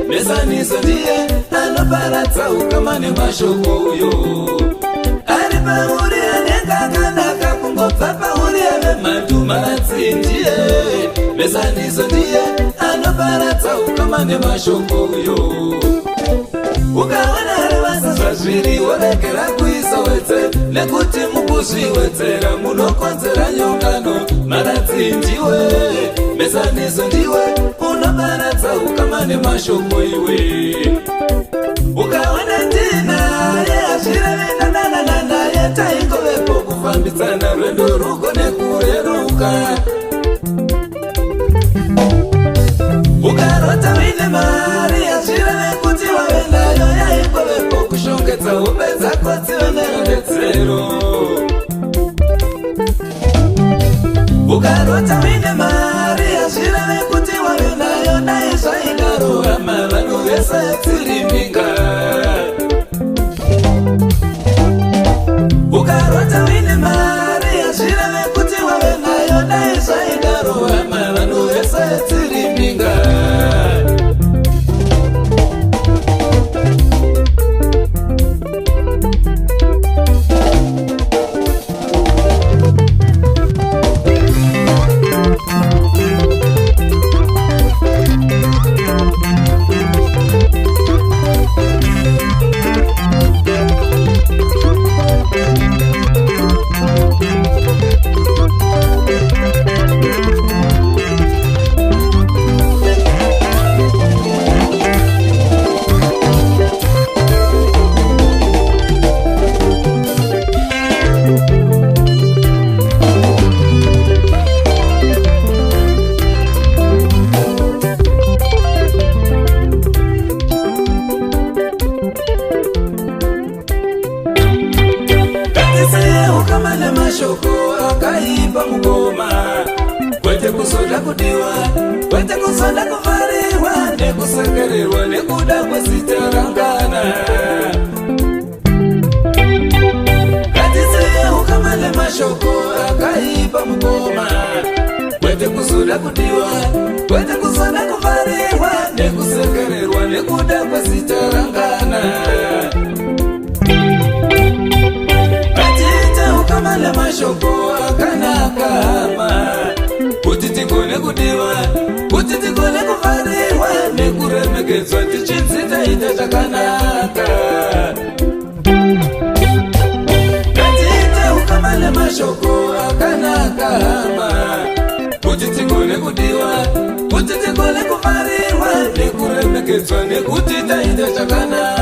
Mesaniso ndiye anoparadza ukamane mashoko uyo. Ari pauri anenge akanaka kungobva pauri mandu maratsi ndiye besanizo ndiye anoparadza ukama nemashoko yo ukaona revasa zvazviri woregera kuisa wetse nekuti mukuzviwedzera munokonzera nyongano maratsi ndiwe besanizo ndiwe unoparadza ukama nemashoko iwe ukaona ndinaye azvirevendanana naye taingovepo kufambidzana rwendo ruko nekureruka ukarota uine mari azvireve kuti wave nayo yaingovepo kushongedza hope dzako dzive nerudetsero ukarota uine mari azvireve kuti wave nayo dai zvaingarohama vanhu vese tsirimbinga ukarota uine mari azvireve kuti wave nayo dai zvaingarohama vanhu vese tsirimbinga mashoko akaipa mukoma kwete kuzoda kudiwa kwete kuzoda kufarirwa nekusekererwa nekuda kwezita rangana ngatiziye ukama nemashoko akaipa mukoma kwete kuzoda kudiwa kwete kuzoda kufarirwa nekusekererwa nekuda kwezita rangana ukama nemashoko akanaka hama kuti tigone kudiwa kuti tigone kufarirwa nekuremekedzwa tichidzitaita chakanaka ngatiite ukama nemashoko akanaka hama kuti tigone kudiwa kuti tigone kufarirwa nekuremekedzwa nekuti taita chakanaka